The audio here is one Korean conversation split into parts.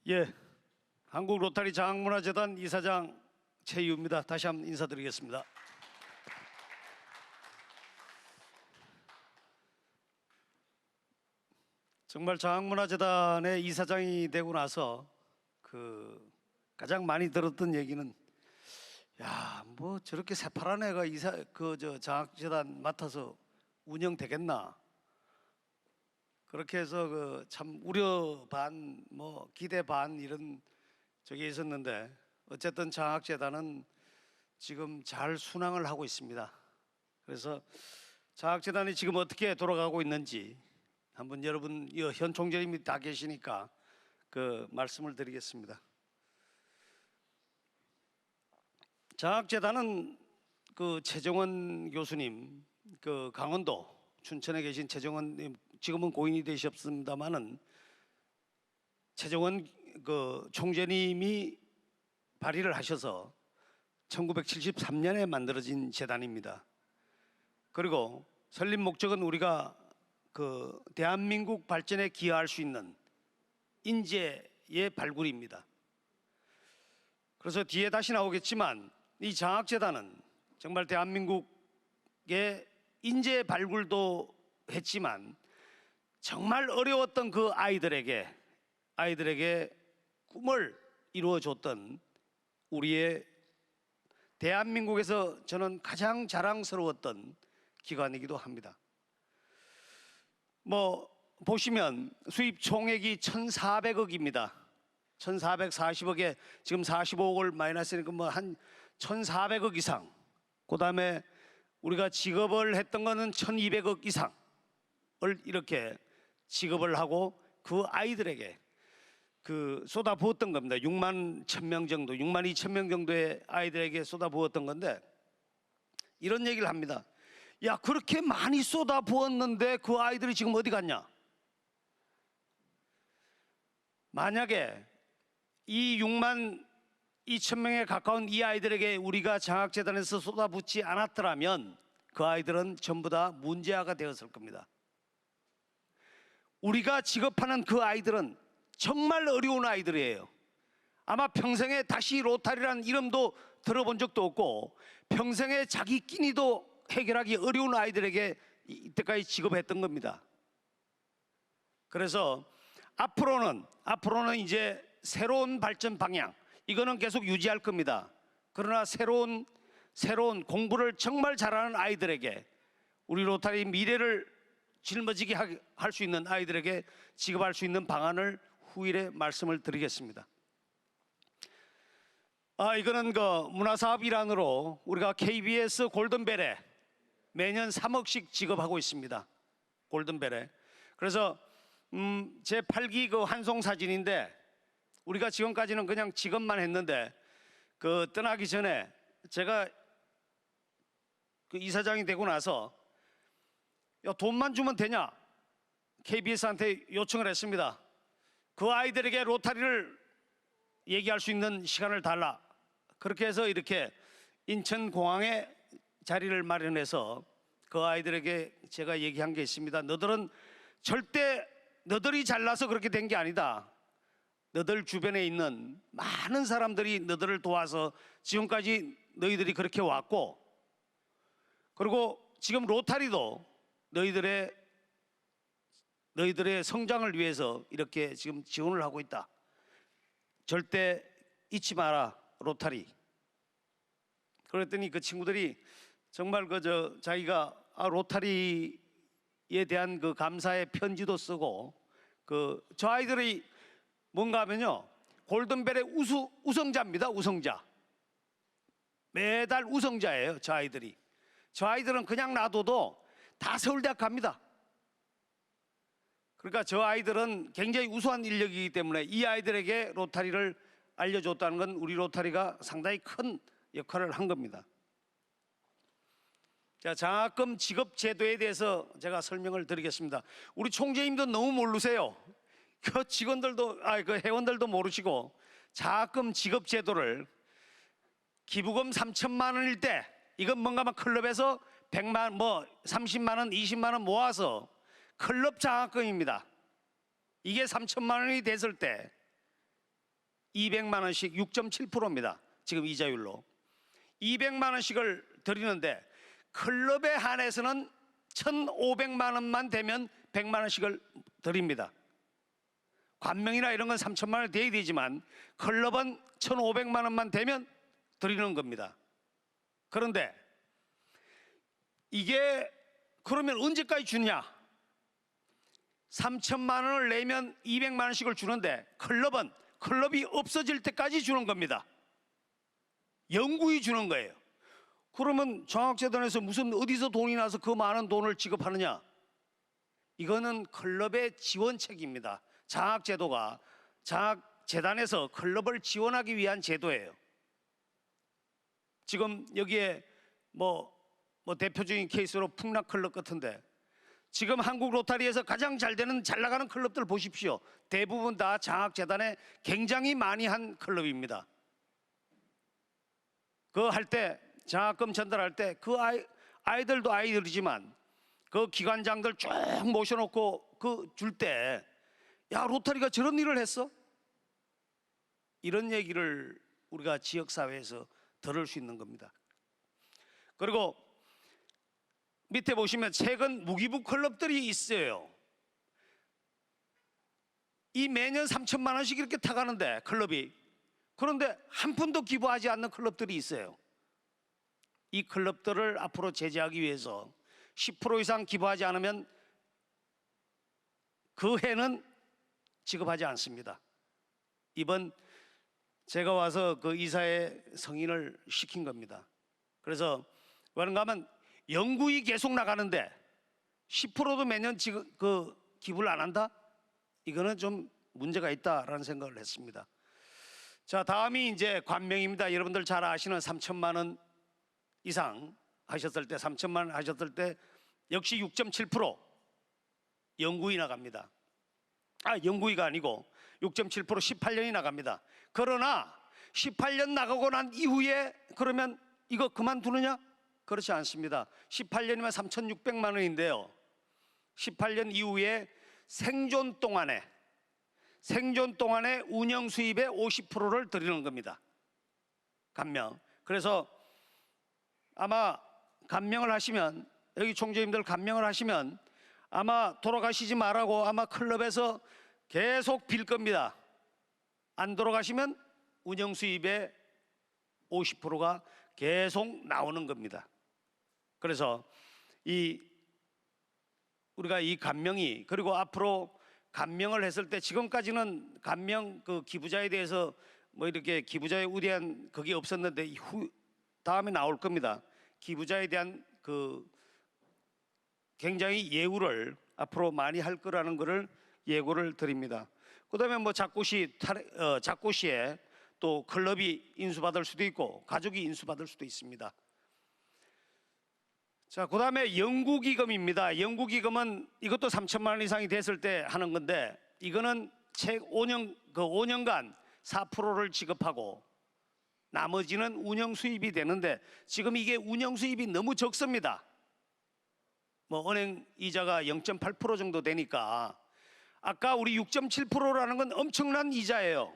예, 한국 로타리 장학문화재단 이사장 최희우입니다. 다시 한번 인사드리겠습니다. 정말 장학문화재단의 이사장이 되고 나서 가장 많이 들었던 얘기는 뭐 저렇게 새파란 애가 장학재단 맡아서 운영되겠나, 그렇게 해서 참 우려 반 기대 반 이런 적이 있었는데, 어쨌든 장학재단은 지금 잘 순항을 하고 있습니다. 그래서 장학재단이 지금 어떻게 돌아가고 있는지 한번 여러분, 현 총재님이 다 계시니까 그 말씀을 드리겠습니다. 장학재단은 최정원 교수님, 강원도 춘천에 계신 최정원님, 지금은 고인이 되셨습니다만은 최정원 총재님이 발의를 하셔서 1973년에 만들어진 재단입니다. 그리고 설립 목적은 우리가 대한민국 발전에 기여할 수 있는 인재의 발굴입니다. 그래서 뒤에 다시 나오겠지만 이 장학재단은 정말 대한민국의 인재 발굴도 했지만 정말 어려웠던 그 아이들에게 꿈을 이루어줬던 우리의 대한민국에서 저는 가장 자랑스러웠던 기관이기도 합니다. 보시면 수입 총액이 1,400억입니다. 1,440억에 지금 45억을 마이너스니까 한 1,400억 이상. 그 다음에 우리가 지급을 했던 거는 1,200억 이상을 이렇게 지급을 하고 그 아이들에게 쏟아부었던 겁니다. 6만 1,000명 정도, 6만 2천 명 정도의 아이들에게 쏟아부었던 건데, 이런 얘기를 합니다. 그렇게 많이 쏟아부었는데 그 아이들이 지금 어디 갔냐? 만약에 이 6만 2천 명에 가까운 이 아이들에게 우리가 장학재단에서 쏟아붓지 않았더라면 그 아이들은 전부 다 문제아가 되었을 겁니다. 우리가 지급하는 그 아이들은 정말 어려운 아이들이에요. 아마 평생에 다시 로타리라는 이름도 들어본 적도 없고 평생에 자기 끼니도 해결하기 어려운 아이들에게 이때까지 지급했던 겁니다. 그래서 앞으로는 이제 새로운 발전 방향, 이거는 계속 유지할 겁니다. 그러나 새로운 공부를 정말 잘하는 아이들에게, 우리 로타리 미래를 짊어지게 할 수 있는 아이들에게 지급할 수 있는 방안을 후일에 말씀을 드리겠습니다. 이거는 문화사업 일환으로 우리가 KBS 골든벨에 매년 3억씩 지급하고 있습니다. 골든벨에. 그래서 제 8기 환송 사진인데, 우리가 지금까지는 그냥 지급만 했는데 떠나기 전에 제가 이사장이 되고 나서 돈만 주면 되냐? KBS한테 요청을 했습니다. 그 아이들에게 로타리를 얘기할 수 있는 시간을 달라. 그렇게 해서 이렇게 인천공항에 자리를 마련해서 그 아이들에게 제가 얘기한 게 있습니다. 너들은 절대 너들이 잘나서 그렇게 된 게 아니다. 너들 주변에 있는 많은 사람들이 너들을 도와서 지금까지 너희들이 그렇게 왔고, 그리고 지금 로타리도 너희들의 성장을 위해서 이렇게 지금 지원을 하고 있다. 절대 잊지 마라, 로타리. 그랬더니 그 친구들이 정말 자기가 로타리에 대한 감사의 편지도 쓰고, 저 아이들이 뭔가 하면요, 골든벨의 우승자입니다. 우승자. 매달 우승자예요, 저 아이들이. 저 아이들은 그냥 놔둬도 다 서울대학 갑니다. 그러니까 저 아이들은 굉장히 우수한 인력이기 때문에 이 아이들에게 로타리를 알려줬다는 건 우리 로타리가 상당히 큰 역할을 한 겁니다. 자, 장학금 지급 제도에 대해서 제가 설명을 드리겠습니다. 우리 총재님도 너무 모르세요. 직원들도, 회원들도 모르시고, 장학금 지급 제도를 기부금 3천만 원일 때, 이건 뭔가 클럽에서 100만, 30만 원, 20만 원 모아서 클럽 장학금입니다. 이게 3천만 원이 됐을 때 200만 원씩 6.7%입니다. 지금 이자율로 200만 원씩을 드리는데 클럽에 한해서는 1,500만 원만 되면 100만 원씩을 드립니다. 관명이나 이런 건 3,000만 원이 돼야 되지만 클럽은 1,500만 원만 되면 드리는 겁니다. 그런데 이게 그러면 언제까지 주냐? 3,000만 원을 내면 200만 원씩을 주는데 클럽이 없어질 때까지 주는 겁니다. 영구히 주는 거예요. 그러면 장학재단에서 무슨 어디서 돈이 나서 그 많은 돈을 지급하느냐? 이거는 클럽의 지원책입니다. 장학제도가 장학재단에서 클럽을 지원하기 위한 제도예요. 지금 여기에 뭐 대표적인 케이스로 풍락클럽 같은데 지금 한국 로타리에서 가장 잘 되는 잘 나가는 클럽들 보십시오. 대부분 다 장학재단에 굉장히 많이 한 클럽입니다. 그 할 때 장학금 전달할 때 그 아이들도 아이들이지만 그 기관장들 쭉 모셔놓고 그 줄 때 야 로타리가 저런 일을 했어? 이런 얘기를 우리가 지역사회에서 들을 수 있는 겁니다. 그리고 밑에 보시면 최근 무기부 클럽들이 있어요. 이 매년 3,000만 원씩 이렇게 타가는데 클럽이 그런데 한 푼도 기부하지 않는 클럽들이 있어요. 이 클럽들을 앞으로 제재하기 위해서 10% 이상 기부하지 않으면 그 해는 지급하지 않습니다. 이번 제가 와서 그 이사회 승인을 시킨 겁니다. 그래서 그런가 하면 영구히 계속 나가는데 10%도 매년 지금 그 기부를 안 한다? 이거는 좀 문제가 있다라는 생각을 했습니다. 자, 다음이 이제 관명입니다. 여러분들 잘 아시는 3,000만 원 이상 하셨을 때 3,000만 원 하셨을 때 역시 6.7% 영구히 나갑니다. 영구히가 아니고 6.7% 18년이 나갑니다. 그러나 18년 나가고 난 이후에 그러면 이거 그만두느냐? 그렇지 않습니다. 18년이면 3,600만 원인데요. 18년 이후에 생존 동안에 운영 수입의 50%를 드리는 겁니다. 감명. 그래서 아마 감명을 하시면 여기 총재님들 감명을 하시면 아마 돌아가시지 말라고 아마 클럽에서 계속 빌 겁니다. 안 돌아가시면 운영 수입의 50%가 계속 나오는 겁니다. 그래서 우리가 이 감명이 그리고 앞으로 감명을 했을 때 지금까지는 감명 그 기부자에 대해서 뭐 이렇게 기부자에 우대한 그게 없었는데 다음에 나올 겁니다. 기부자에 대한 그 굉장히 예우를 앞으로 많이 할 거라는 것을 예고를 드립니다. 그다음에 뭐 작고시에 또 클럽이 인수받을 수도 있고 가족이 인수받을 수도 있습니다. 자, 그다음에 연구기금입니다. 연구기금은 이것도 3,000만 원 이상이 됐을 때 하는 건데 이거는 책 5년간 4%를 지급하고 나머지는 운영 수입이 되는데 지금 이게 운영 수입이 너무 적습니다. 뭐 은행 이자가 0.8% 정도 되니까 아까 우리 6.7%라는 건 엄청난 이자예요.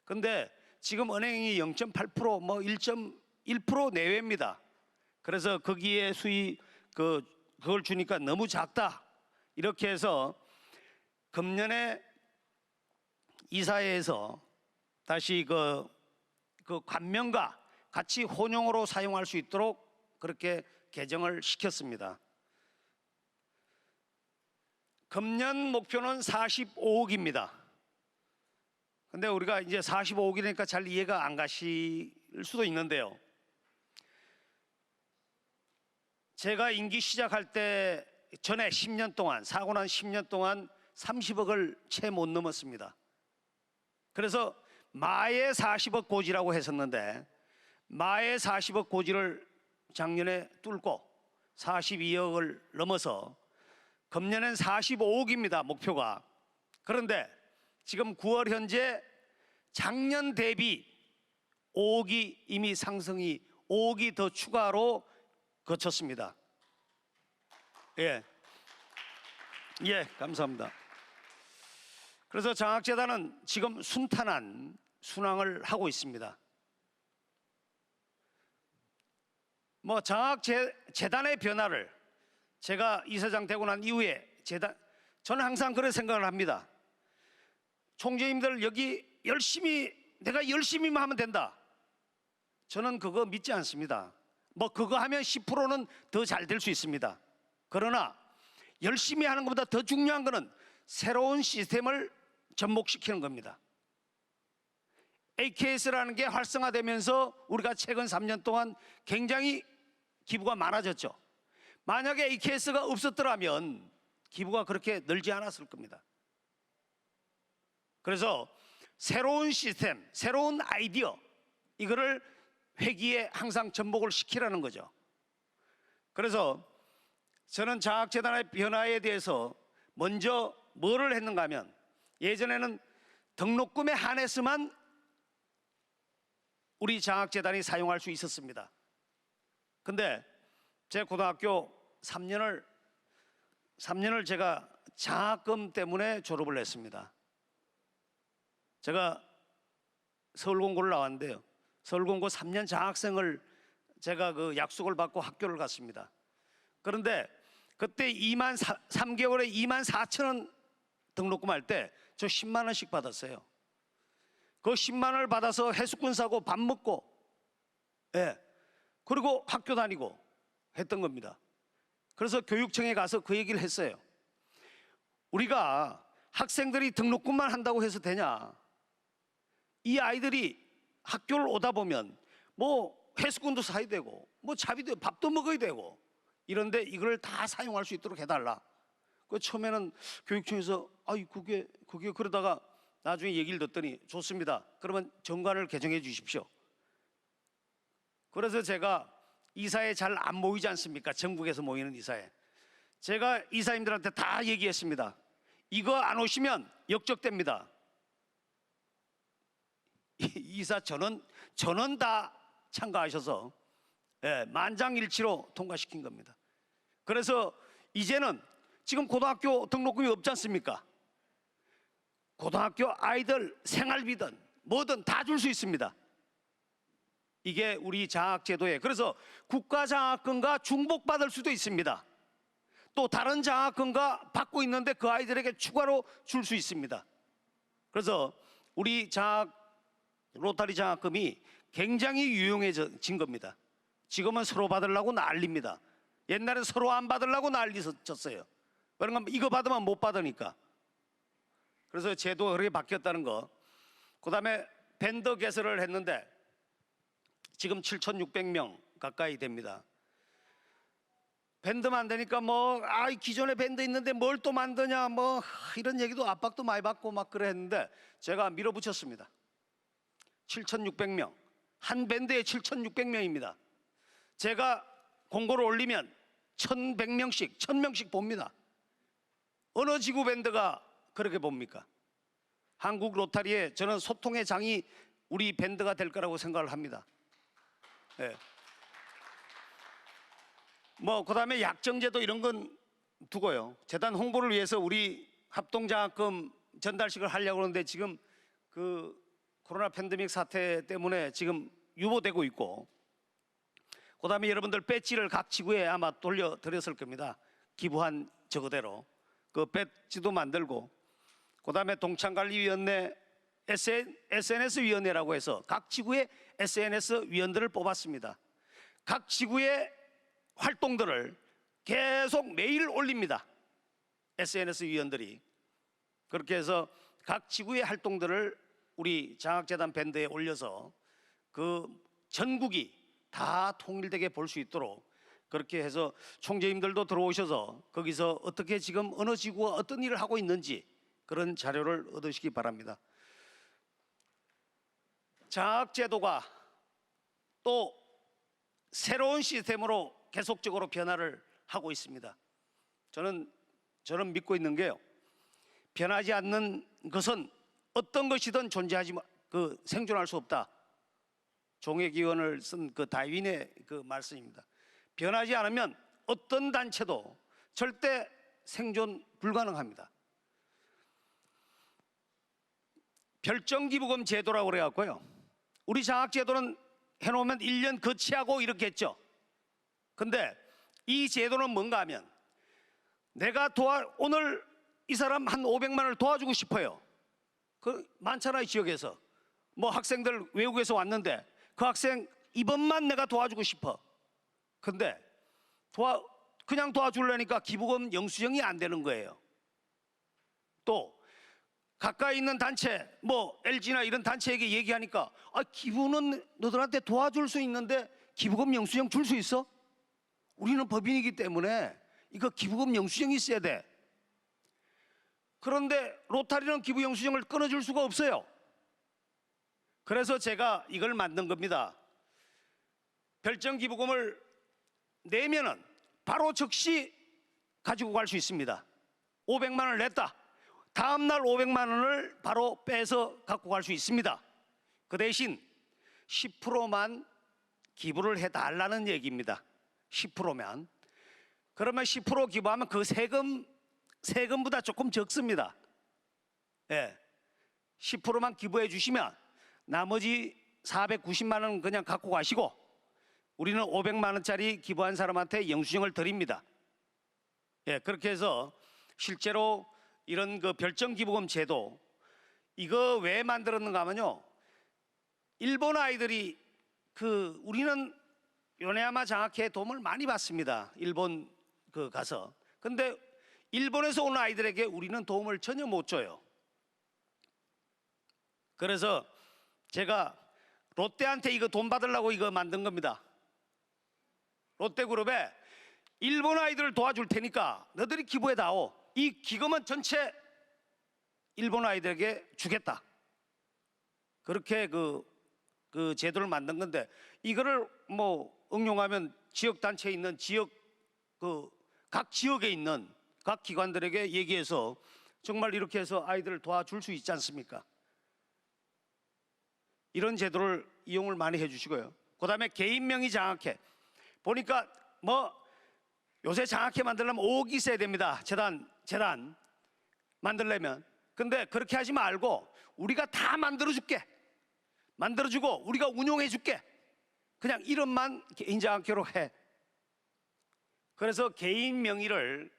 근데 지금 은행이 0.8% 뭐 1.1% 내외입니다. 그래서 거기에 수익 그걸 주니까 너무 작다. 이렇게 해서 금년에 이사회에서 다시 그 관명과 같이 혼용으로 사용할 수 있도록 그렇게 개정을 시켰습니다. 금년 목표는 45억입니다. 근데 우리가 이제 45억이니까 잘 이해가 안 가실 수도 있는데요. 제가 임기 시작할 때 전에 10년 동안 사고 난 10년 동안 30억을 채 못 넘었습니다. 그래서 마의 40억 고지라고 했었는데 마의 40억 고지를 작년에 뚫고 42억을 넘어서 금년엔 45억입니다. 목표가. 그런데 지금 9월 현재 작년 대비 5억이 이미 상승이 5억이 더 추가로 거쳤습니다. 예, 감사합니다. 그래서 장학재단은 지금 순탄한 순항을 하고 있습니다. 뭐 장학재단의 변화를 제가 이사장 되고 난 이후에 저는 항상 그런 생각을 합니다. 총재님들 여기 내가 열심히만 하면 된다. 저는 그거 믿지 않습니다. 뭐 그거 하면 10%는 더 잘 될 수 있습니다. 그러나 열심히 하는 것보다 더 중요한 것은 새로운 시스템을 접목시키는 겁니다. AKS라는 게 활성화되면서 우리가 최근 3년 동안 굉장히 기부가 많아졌죠. 만약에 AKS가 없었더라면 기부가 그렇게 늘지 않았을 겁니다. 그래서 새로운 시스템, 새로운 아이디어, 이거를 회기에 항상 접목을 시키라는 거죠. 그래서 저는 장학재단의 변화에 대해서 먼저 뭐를 했는가 하면, 예전에는 등록금에 한해서만 우리 장학재단이 사용할 수 있었습니다. 근데 제 고등학교 3년을 제가 장학금 때문에 졸업을 했습니다. 제가 서울공고를 나왔는데요, 서울공고 3년 장학생을 제가 그 약속을 받고 학교를 갔습니다. 그런데 그때 3개월에 24,000원 등록금 할 때 저 10만 원씩 받았어요. 그 10만 원을 받아서 해수꾼 사고 밥 먹고, 그리고 학교 다니고 했던 겁니다. 그래서 교육청에 가서 그 얘기를 했어요. 우리가 학생들이 등록금만 한다고 해서 되냐? 이 아이들이 학교를 오다 보면 뭐 해수꾼도 사야 되고 뭐 차비도 밥도 먹어야 되고 이런데 이걸 다 사용할 수 있도록 해달라. 그 처음에는 교육청에서 그게 그러다가 나중에 얘기를 듣더니 좋습니다. 그러면 정관을 개정해 주십시오. 그래서 제가 이사에 잘 안 모이지 않습니까? 전국에서 모이는 이사에. 제가 이사님들한테 다 얘기했습니다. 이거 안 오시면 역적됩니다. 이사 전원 다 참가하셔서 만장일치로 통과시킨 겁니다. 그래서 이제는 지금 고등학교 등록금이 없지 않습니까? 고등학교 아이들 생활비든 뭐든 다 줄 수 있습니다. 이게 우리 장학제도에, 그래서 국가장학금과 중복받을 수도 있습니다. 또 다른 장학금과 받고 있는데 그 아이들에게 추가로 줄 수 있습니다. 그래서 우리 로타리 장학금이 굉장히 유용해진 겁니다. 지금은 서로 받으려고 난립니다. 옛날에 서로 안 받으려고 난리쳤어요. 그런가 이거 받으면 못 받으니까. 그래서 제도가 그렇게 바뀌었다는 거. 그 다음에 밴더 개설을 했는데 지금 7,600명 가까이 됩니다. 밴드 만드니까 기존에 밴드 있는데 뭘 또 만드냐 이런 얘기도 압박도 많이 받고 막 그래 했는데 제가 밀어붙였습니다. 7,600명, 한 밴드에 7,600명입니다. 제가 공고를 올리면 1,100명씩 1,000명씩 봅니다. 어느 지구 밴드가 그렇게 봅니까? 한국 로타리에 저는 소통의 장이 우리 밴드가 될 거라고 생각을 합니다. 그 다음에 약정제도 이런 건 두고요. 재단 홍보를 위해서 우리 합동장학금 전달식을 하려고 하는데 지금 그 코로나 팬데믹 사태 때문에 지금 유보되고 있고, 그 다음에 여러분들 배지를 각 지구에 아마 돌려드렸을 겁니다. 기부한 저거대로 그 배지도 만들고, 그 다음에 동창관리위원회 SNS 위원회라고 해서 각 지구의 SNS 위원들을 뽑았습니다. 각 지구의 활동들을 계속 매일 올립니다. SNS 위원들이. 그렇게 해서 각 지구의 활동들을 우리 장학재단 밴드에 올려서 그 전국이 다 통일되게 볼 수 있도록 그렇게 해서 총재님들도 들어오셔서 거기서 어떻게 지금 어느 지구가 어떤 일을 하고 있는지 그런 자료를 얻으시기 바랍니다. 장학제도가 또 새로운 시스템으로 계속적으로 변화를 하고 있습니다. 저는 믿고 있는 게요, 변하지 않는 것은 어떤 것이든 생존할 수 없다. 종의기원을 쓴 그 다윈의 그 말씀입니다. 변하지 않으면 어떤 단체도 절대 생존 불가능합니다. 별정기부금 제도라고 그래갖고요. 우리 장학제도는 해놓으면 1년 거치하고 이렇게 했죠. 근데 이 제도는 뭔가 하면 내가 오늘 이 사람 한 500만 원을 도와주고 싶어요. 그 많잖아요, 지역에서. 뭐 학생들 외국에서 왔는데 그 학생 이번만 내가 도와주고 싶어. 근데 그냥 도와주려니까 기부금 영수증이 안 되는 거예요. 또 가까이 있는 단체, 뭐 LG나 이런 단체에게 얘기하니까 기부는 너들한테 도와줄 수 있는데 기부금 영수증 줄 수 있어? 우리는 법인이기 때문에 이거 기부금 영수증이 있어야 돼. 그런데 로타리는 기부 영수증을 끊어줄 수가 없어요. 그래서 제가 이걸 만든 겁니다. 별정 기부금을 내면은 바로 즉시 가지고 갈 수 있습니다. 500만 원을 냈다. 다음 날 500만 원을 바로 빼서 갖고 갈 수 있습니다. 그 대신 10%만 기부를 해달라는 얘기입니다. 10%만. 그러면 10% 기부하면 그 세금보다 조금 적습니다. 예. 10%만 기부해 주시면 나머지 490만 원 그냥 갖고 가시고 우리는 500만 원짜리 기부한 사람한테 영수증을 드립니다. 예, 그렇게 해서 실제로 이런 그 별정 기부금 제도 이거 왜 만들었는가 하면요. 일본 아이들이 우리는 요네야마 장학회에 도움을 많이 받습니다. 일본 가서. 근데 일본에서 오는 아이들에게 우리는 도움을 전혀 못 줘요. 그래서 제가 롯데한테 이거 돈 받으려고 이거 만든 겁니다. 롯데그룹에 일본 아이들을 도와줄 테니까 너들이 기부해 다오. 이 기금은 전체 일본 아이들에게 주겠다. 그렇게 그 제도를 만든 건데 이거를 뭐 응용하면 지역 단체에 있는 각 지역에 있는 각 기관들에게 얘기해서 정말 이렇게 해서 아이들을 도와줄 수 있지 않습니까? 이런 제도를 이용을 많이 해주시고요. 그 다음에 개인 명의 장학회 보니까 뭐 요새 장학회 만들려면 5억 있어야 됩니다. 재단 만들려면. 근데 그렇게 하지 말고 우리가 다 만들어주고 우리가 운용해줄게. 그냥 이름만 개인 장학회로 해. 그래서 개인 명의를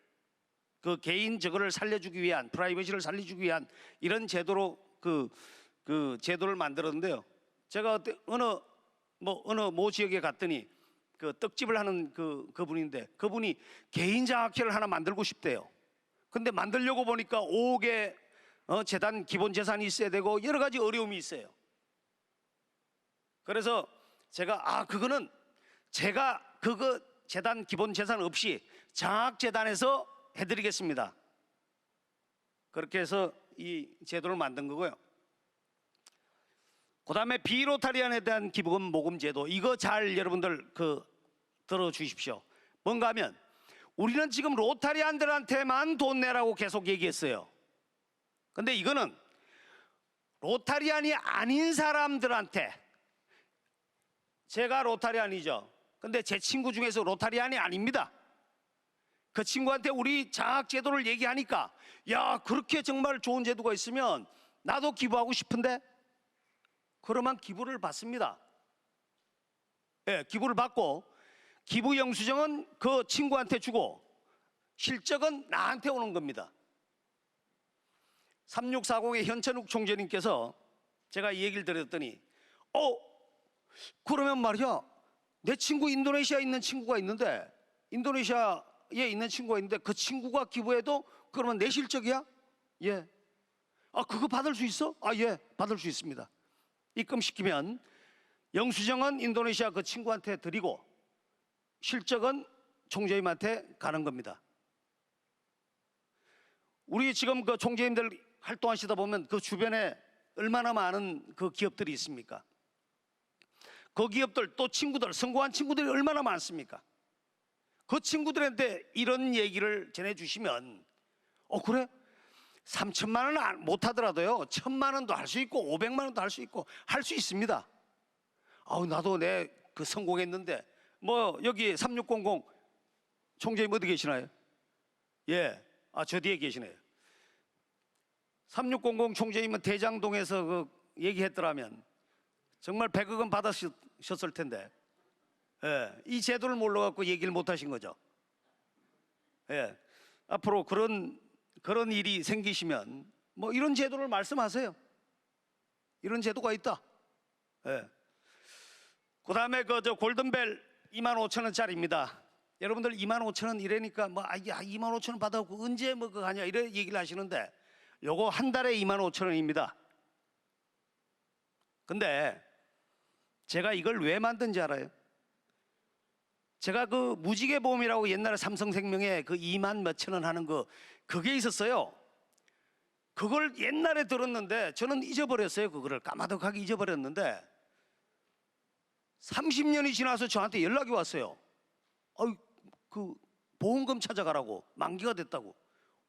개인 저거를 살려주기 위한 프라이버시를 살려주기 위한 이런 제도로 제도를 만들었는데요. 제가 어느 모 지역에 갔더니 떡집을 하는 그분인데 그분이 개인 장학회를 하나 만들고 싶대요. 근데 만들려고 보니까 5억의 재단 기본 재산이 있어야 되고 여러 가지 어려움이 있어요. 그래서 제가 그거는 제가 그거 재단 기본 재산 없이 장학재단에서 해드리겠습니다. 그렇게 해서 이 제도를 만든 거고요. 그 다음에 비로타리안에 대한 기부금 모금 제도 이거 잘 여러분들 들어주십시오. 뭔가 하면 우리는 지금 로타리안들한테만 돈 내라고 계속 얘기했어요. 근데 이거는 로타리안이 아닌 사람들한테 제가 로타리안이죠. 근데 제 친구 중에서 로타리안이 아닙니다. 그 친구한테 우리 장학제도를 얘기하니까 야 그렇게 정말 좋은 제도가 있으면 나도 기부하고 싶은데 그러면 기부를 받습니다. 예, 기부를 받고 기부 영수증은 그 친구한테 주고 실적은 나한테 오는 겁니다. 3640의 현천욱 총재님께서 제가 이 얘기를 드렸더니 그러면 말이야 내 친구 인도네시아에 있는 친구가 있는데 그 친구가 기부해도 그러면 내 실적이야? 예. 그거 받을 수 있어? 예, 받을 수 있습니다. 입금시키면 영수증은 인도네시아 그 친구한테 드리고 실적은 총재님한테 가는 겁니다. 우리 지금 그 총재님들 활동하시다 보면 그 주변에 얼마나 많은 그 기업들이 있습니까? 그 기업들 또 친구들 성공한 친구들이 얼마나 많습니까? 그 친구들한테 이런 얘기를 전해주시면 그래? 3천만 원 못 하더라도요 1,000만 원도 할 수 있고 500만 원도 할 수 있고 할 수 있습니다. 나도 내 성공했는데 뭐 여기 3600 총재님 어디 계시나요? 예, 저 뒤에 계시네요. 3600 총재님은 대장동에서 그 얘기했더라면 정말 100억 원 받으셨을 텐데, 예, 이 제도를 몰라갖고 얘기를 못 하신 거죠. 예, 앞으로 그런 일이 생기시면 뭐 이런 제도를 말씀하세요. 이런 제도가 있다. 예. 그다음에 저 골든벨 25,000원짜리입니다. 여러분들 25,000원 이래니까 뭐 25,000원 받아갖고 언제 뭐 그거 하냐 이래 얘기를 하시는데, 요거 한 달에 25,000원입니다. 근데 제가 이걸 왜 만든지 알아요? 제가 그 무지개 보험이라고 옛날에 삼성생명에 그 2만 몇천 원 하는 그게 있었어요. 그걸 옛날에 들었는데 저는 잊어버렸어요. 그거를 까마득하게 잊어버렸는데 30년이 지나서 저한테 연락이 왔어요. 그 보험금 찾아가라고, 만기가 됐다고.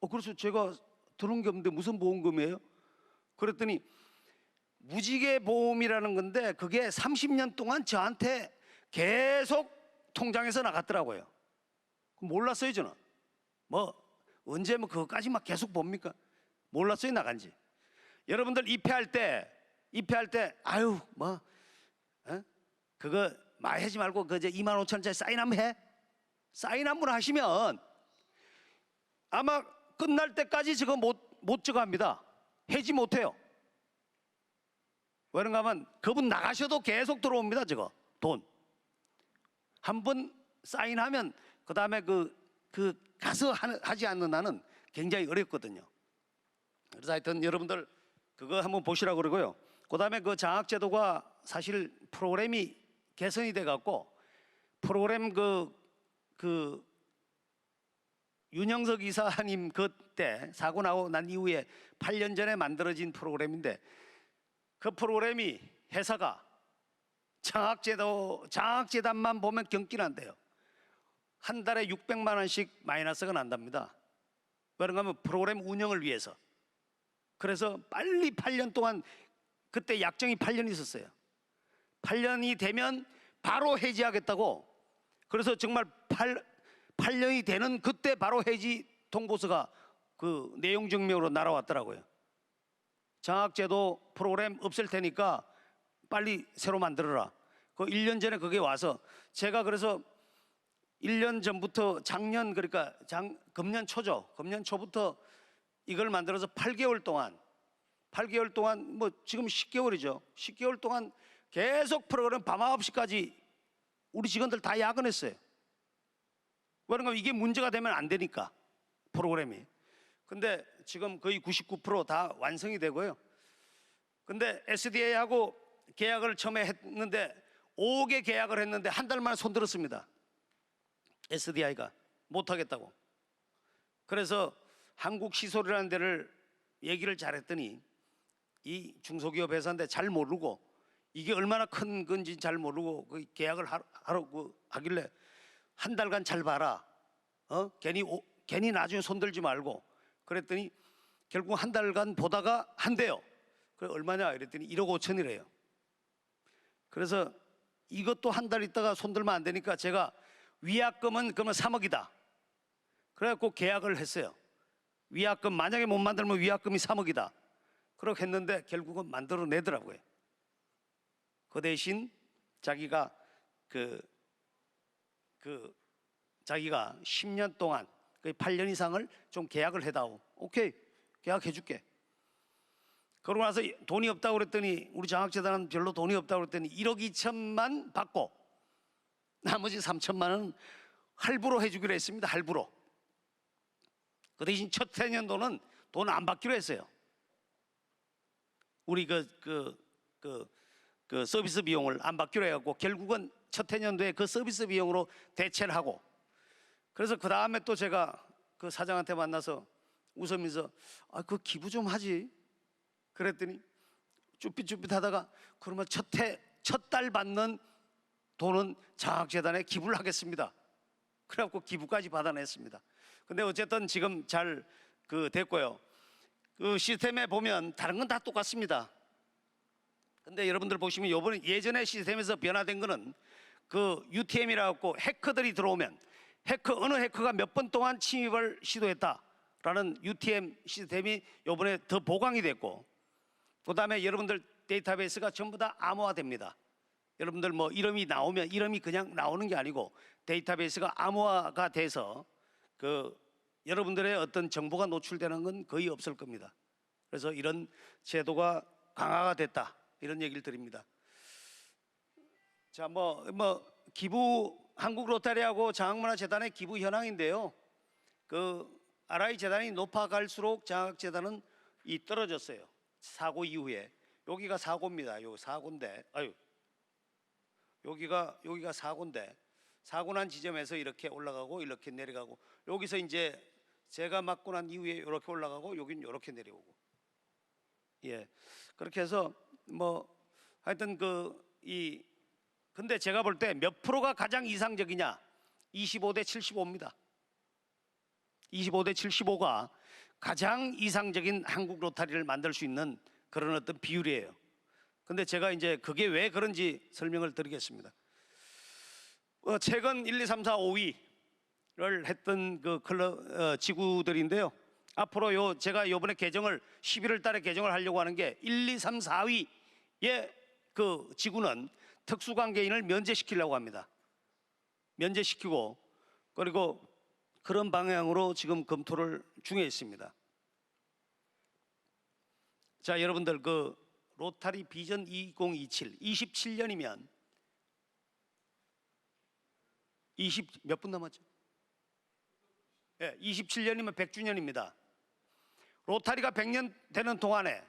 그래서 제가 들은 게 없는데 무슨 보험금이에요? 그랬더니 무지개 보험이라는 건데 그게 30년 동안 저한테 계속 통장에서 나갔더라고요. 몰랐어요. 저는 뭐 언제 뭐 그거까지 막 계속 봅니까? 몰랐어요, 나간지. 여러분들 입회할 때 아유 뭐 그거 많이 하지 말고 그 이제 25,000원짜리 사인 한번 해. 사인 한번 하시면 아마 끝날 때까지 저거 못 저거 합니다. 해지 못해요. 왜냐면 하면 그분 나가셔도 계속 들어옵니다. 저거 돈 한 번 사인하면 그 다음에 그 가서 하지 않는 한은 굉장히 어렵거든요. 그래서 하여튼 여러분들 그거 한번 보시라고 그러고요. 그 다음에 그 장학제도가 사실 프로그램이 개선이 돼 갖고 프로그램 그 윤영석 이사님 그때 사고 나고 난 이후에 8년 전에 만들어진 프로그램인데, 그 프로그램이 회사가 장학재단만 보면 경기난대요. 한 달에 600만 원씩 마이너스가 난답니다. 그런가 하면 프로그램 운영을 위해서. 그래서 빨리 8년 동안, 그때 약정이 8년 있었어요. 8년이 되면 바로 해지하겠다고. 그래서 정말 8년이 되는 그때 바로 해지 통보서가 그 내용 증명으로 날아왔더라고요. 장학제도 프로그램 없앨 테니까 빨리 새로 만들어라. 그 1년 전에 그게 와서 제가 그래서 1년 전부터 작년, 그러니까 금년 초부터 이걸 만들어서 8개월 동안 뭐 지금 10개월이죠. 10개월 동안 계속 프로그램 밤 9시까지 우리 직원들 다 야근했어요. 그런가 이게 문제가 되면 안 되니까 프로그램이. 근데 지금 거의 99% 완성이 되고요. 근데 SDA하고 계약을 처음에 했는데 5개 계약을 했는데 한 달 만에 손들었습니다. SDI가 못하겠다고. 그래서 한국시솔이라는 데를 얘기를 잘했더니 이 중소기업 회사인데 잘 모르고 이게 얼마나 큰 건지 잘 모르고 그 계약을 하라고 하길래 한 달간 잘 봐라. 괜히 나중에 손들지 말고. 그랬더니 결국 한 달간 보다가 한대요. 그래 얼마냐 이랬더니 1억 5천이래요. 그래서 이것도 한 달 있다가 손들면 안 되니까 제가 위약금은 그러면 3억이다. 그래갖고 계약을 했어요. 위약금 만약에 못 만들면 위약금이 3억이다. 그렇게 했는데 결국은 만들어내더라고요. 그 대신 자기가 자기가 10년 동안 8년 이상을 좀 계약을 해다오. 오케이, 계약해줄게. 그러고 나서 돈이 없다고 그랬더니 우리 장학재단은 별로 돈이 없다고 그랬더니 1억 2천만 받고 나머지 3천만 원 할부로 해주기로 했습니다. 할부로. 그 대신 첫 해년도는 돈 안 받기로 했어요. 우리 그 서비스 비용을 안 받기로 해갖고 결국은 첫 해년도에 그 서비스 비용으로 대체를 하고. 그래서 그 다음에 또 제가 그 사장한테 만나서 웃으면서 그 기부 좀 하지. 그랬더니 쭈삣쭈삣 하다가 그러면 첫 달 받는 돈은 장학재단에 기부를 하겠습니다. 그래갖고 기부까지 받아냈습니다. 근데 어쨌든 지금 잘 됐고요. 그 시스템에 보면 다른 건 다 똑같습니다. 근데 여러분들 보시면 요번에 예전에 시스템에서 변화된 거는 그 UTM이라고 해커들이 들어오면 어느 해커가 몇 번 동안 침입을 시도했다. UTM 시스템이 이번에 더 보강이 됐고, 그다음에 여러분들 데이터베이스가 전부 다 암호화됩니다. 여러분들 뭐 이름이 나오면 이름이 그냥 나오는 게 아니고 데이터베이스가 암호화가 돼서 여러분들의 어떤 정보가 노출되는 건 거의 없을 겁니다. 그래서 이런 제도가 강화가 됐다, 이런 얘기를 드립니다. 자, 기부, 한국 로타리하고 장학문화재단의 기부 현황인데요. RI 재단이 높아갈수록 장학재단은 떨어졌어요. 사고 이후에. 여기가 사고입니다. 요 사고인데, 여기가 사고인데, 사고 난 지점에서 이렇게 올라가고 이렇게 내려가고, 여기서 이제 제가 맞고 난 이후에 이렇게 올라가고 여기는 이렇게 내려오고, 예, 그렇게 해서 하여튼 근데 제가 볼 때 몇 프로가 가장 이상적이냐? 25대 75입니다. 25대 75가 가장 이상적인 한국 로타리를 만들 수 있는 그런 어떤 비율이에요. 근데 제가 이제 그게 왜 그런지 설명을 드리겠습니다. 최근 1, 2, 3, 4, 5위를 했던 클럽 지구들인데요. 앞으로 제가 이번에 개정을 11월 달에 개정을 하려고 하는 게 1, 2, 3, 4위의 지구는 특수관계인을 면제시키려고 합니다. 면제시키고, 그리고 그런 방향으로 지금 검토를 중에 있습니다. 자, 여러분들 로타리 비전 2027, 27년이면 몇 분 남았죠? 예, 27년이면 100주년입니다. 로타리가 100년 되는 동안에,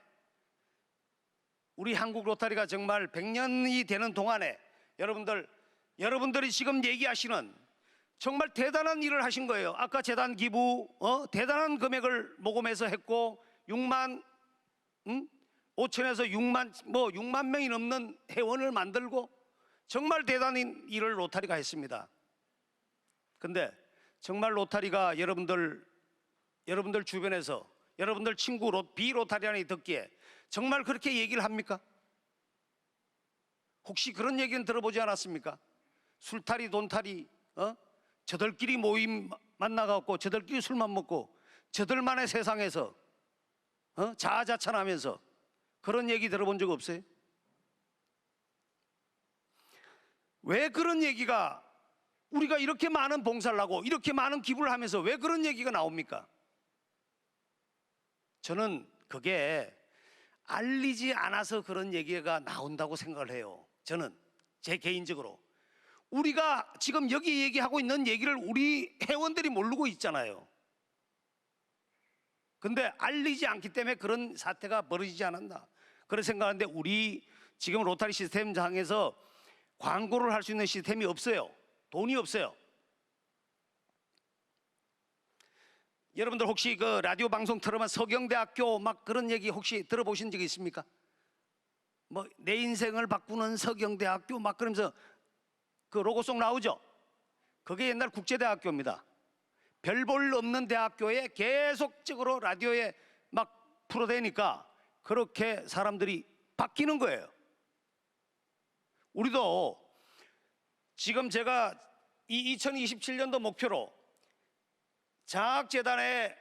우리 한국 로타리가 정말 100년이 되는 동안에 여러분들이 지금 얘기하시는 정말 대단한 일을 하신 거예요. 아까 재단 기부 대단한 금액을 모금해서 했고 6만 5천에서 6만 명이 넘는 회원을 만들고 정말 대단한 일을 로타리가 했습니다. 근데 정말 로타리가 여러분들 주변에서 여러분들 친구 비로타리안이 듣기에 정말 그렇게 얘기를 합니까? 혹시 그런 얘기는 들어보지 않았습니까? 술타리 돈타리 저들끼리 모임 만나갖고 저들끼리 술만 먹고 저들만의 세상에서 자아자찬하면서 그런 얘기 들어본 적 없어요? 왜 그런 얘기가, 우리가 이렇게 많은 봉사를 하고 이렇게 많은 기부를 하면서 왜 그런 얘기가 나옵니까? 저는 그게 알리지 않아서 그런 얘기가 나온다고 생각을 해요. 저는 제 개인적으로 우리가 지금 여기 얘기하고 있는 얘기를 우리 회원들이 모르고 있잖아요. 근데 알리지 않기 때문에 그런 사태가 벌어지지 않았나 그런 생각하는데, 우리 지금 로타리 시스템상에서 광고를 할 수 있는 시스템이 없어요. 돈이 없어요. 여러분들 혹시 라디오 방송 틀어면 서경대학교 그런 얘기 혹시 들어보신 적이 있습니까? 내 인생을 바꾸는 서경대학교 그러면서 로고송 나오죠? 그게 옛날 국제대학교입니다. 별 볼 없는 대학교에 계속적으로 라디오에 풀어대니까 그렇게 사람들이 바뀌는 거예요. 우리도 지금 제가 이 2027년도 목표로 장학재단의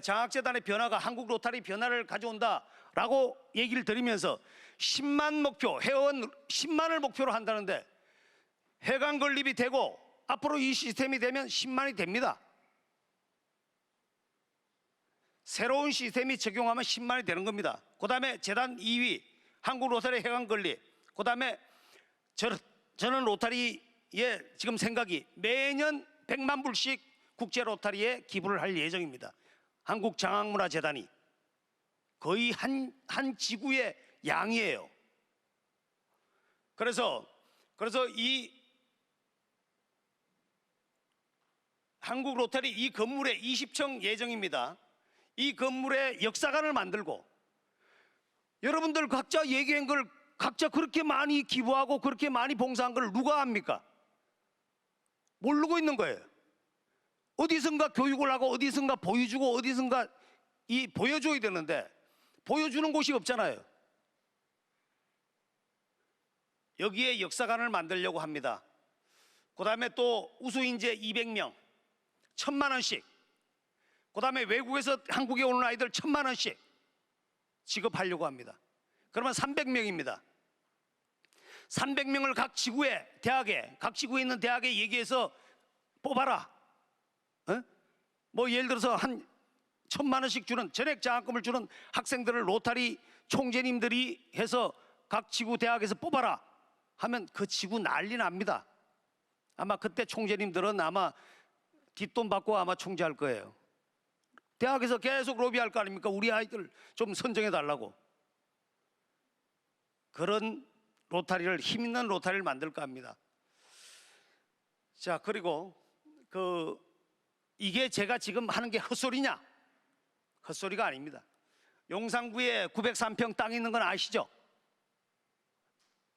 장학재단의 변화가 한국 로타리 변화를 가져온다라고 얘기를 드리면서 10만 목표, 회원 10만을 목표로 한다는데 해관 건립이 되고 앞으로 이 시스템이 되면 10만이 됩니다. 새로운 시스템이 적용하면 10만이 되는 겁니다. 그 다음에 재단 2위 한국 로타리 해관 건립, 그 다음에 저는 로타리의 지금 생각이 매년 100만 불씩 국제 로타리에 기부를 할 예정입니다. 한국 장학문화재단이 거의 한 지구의 양이에요. 그래서 이 한국 로타리 이 건물에 20층 예정입니다. 이 건물에 역사관을 만들고, 여러분들 각자 얘기한 걸 각자 그렇게 많이 기부하고 그렇게 많이 봉사한 걸 누가 합니까? 모르고 있는 거예요. 어디선가 교육을 하고 어디선가 보여주고 어디선가 보여줘야 되는데 보여주는 곳이 없잖아요. 여기에 역사관을 만들려고 합니다. 그 다음에 또 우수인재 200명 1,000만 원씩, 그다음에 외국에서 한국에 오는 아이들 1,000만 원씩 지급하려고 합니다. 그러면 300명입니다. 300명을 각 지구에 대학에 각 지구에 있는 대학에 얘기해서 뽑아라. 뭐 예를 들어서 한 1,000만 원씩 주는 전액 장학금을 주는 학생들을 로타리 총재님들이 해서 각 지구 대학에서 뽑아라 하면 그 지구 난리 납니다. 아마 그때 총재님들은 아마 뒷돈 받고 아마 총재할 거예요. 대학에서 계속 로비할 거 아닙니까? 우리 아이들 좀 선정해 달라고. 그런 로타리를, 힘 있는 로타리를 만들까 합니다. 자, 그리고 이게 제가 지금 하는 게 헛소리냐? 헛소리가 아닙니다. 용산구에 903평 땅 있는 건 아시죠?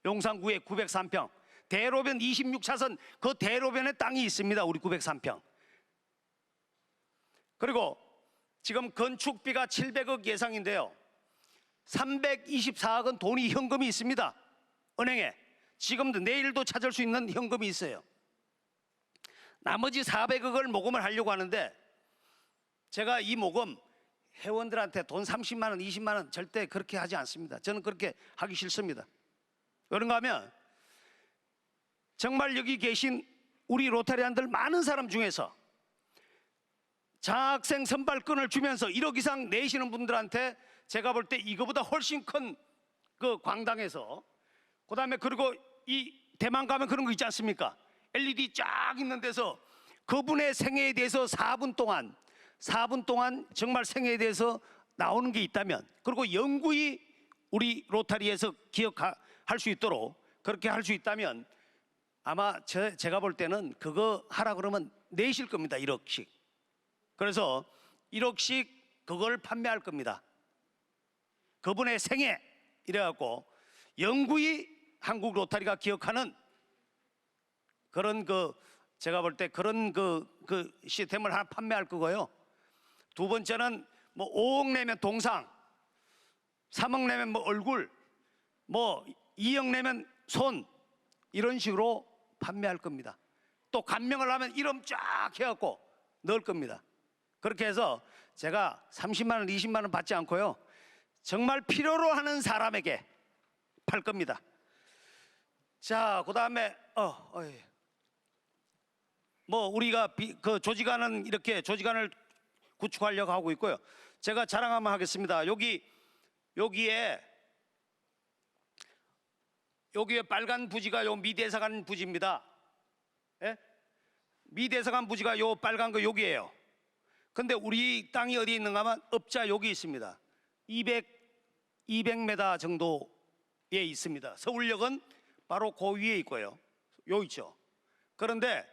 용산구에 903평 대로변 26차선 그 대로변에 땅이 있습니다. 우리 903평. 그리고 지금 건축비가 700억 예상인데요, 324억은 돈이 현금이 있습니다. 은행에 지금도 내일도 찾을 수 있는 현금이 있어요. 나머지 400억을 모금을 하려고 하는데, 제가 이 모금 회원들한테 돈 30만 원, 20만 원 절대 그렇게 하지 않습니다. 저는 그렇게 하기 싫습니다. 그런가 하면 정말 여기 계신 우리 로타리안들 많은 사람 중에서 장학생 선발권을 주면서 1억 이상 내시는 분들한테 제가 볼 때 이거보다 훨씬 큰 그 광당에서, 그 다음에 그리고 이 대만 가면 그런 거 있지 않습니까? LED 쫙 있는 데서 그분의 생애에 대해서 4분 동안 정말 생애에 대해서 나오는 게 있다면, 그리고 영구히 우리 로타리에서 기억할 수 있도록 그렇게 할 수 있다면 아마 제가 볼 때는 그거 하라 그러면 내실 겁니다. 1억씩. 그래서 1억씩 그걸 판매할 겁니다. 그분의 생애 이래갖고 영구히 한국 로타리가 기억하는 그런 제가 볼 때 그런 시스템을 하나 판매할 거고요. 두 번째는 뭐 5억 내면 동상, 3억 내면 뭐 얼굴, 뭐 2억 내면 손, 이런 식으로 판매할 겁니다. 또 감명을 하면 이름 쫙 해갖고 넣을 겁니다. 그렇게 해서 제가 30만 원, 20만 원 받지 않고요, 정말 필요로 하는 사람에게 팔 겁니다. 자, 그 다음에 뭐 우리가 그 조직안은 이렇게 조직안을 구축하려고 하고 있고요. 제가 자랑 한번 하겠습니다. 여기에 빨간 부지가 요 미대사관 부지입니다. 예? 미대사관 부지가 요 빨간 거 여기예요. 근데 우리 땅이 어디 있는가 하면 업자 여기 있습니다. 200m 정도에 있습니다. 서울역은 바로 그 위에 있고요. 요 있죠. 그런데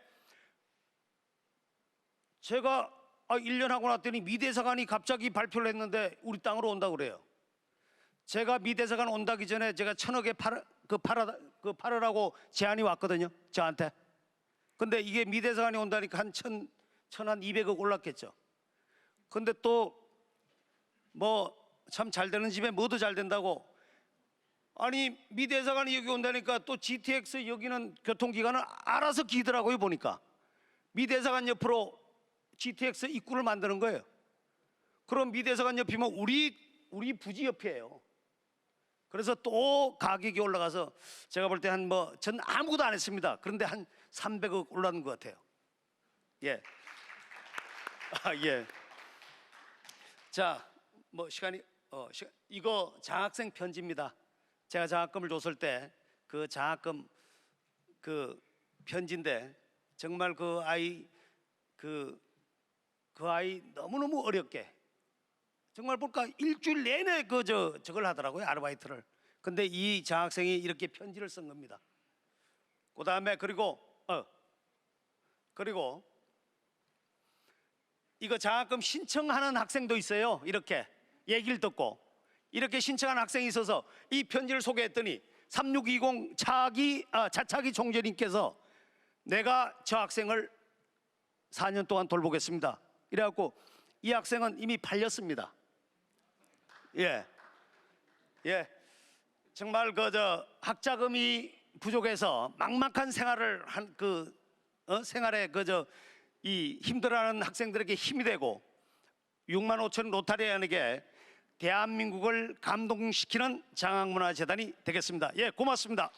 제가 1년 하고 났더니 미대사관이 갑자기 발표를 했는데 우리 땅으로 온다고 그래요. 제가 미대사관 온다기 전에 제가 1,000억에 팔으라고 제안이 왔거든요, 저한테. 근데 이게 미대사관이 온다니까 한 200억 올랐겠죠. 근데 또 뭐 참 잘 되는 집에 뭐도 잘 된다고, 아니 미대사관이 여기 온다니까 또 GTX 여기는 교통기관은 알아서 기더라고요. 보니까 미대사관 옆으로 GTX 입구를 만드는 거예요. 그럼 미대사관 옆이면 우리 부지 옆이에요. 그래서 또 가격이 올라가서 제가 볼 때 전 아무것도 안 했습니다. 그런데 한 300억 올랐는 것 같아요. 예. 예. 자, 뭐 이거 장학생 편지입니다. 제가 장학금을 줬을 때 그 장학금 그 편지인데, 정말 그 아이 너무너무 어렵게, 정말 볼까 일주일 내내 저걸 하더라고요, 아르바이트를. 근데 이 장학생이 이렇게 편지를 쓴 겁니다. 그 다음에 그리고 이거 장학금 신청하는 학생도 있어요. 이렇게 얘기를 듣고 이렇게 신청한 학생이 있어서 이 편지를 소개했더니 3620 차차기 총재님께서 내가 저 학생을 4년 동안 돌보겠습니다. 이래갖고 이 학생은 이미 팔렸습니다. 예. 정말 학자금이 부족해서 막막한 생활을 생활에 이 힘들어하는 학생들에게 힘이 되고, 6만 5천 로타리안에게 대한민국을 감동시키는 장학문화재단이 되겠습니다. 예, 고맙습니다.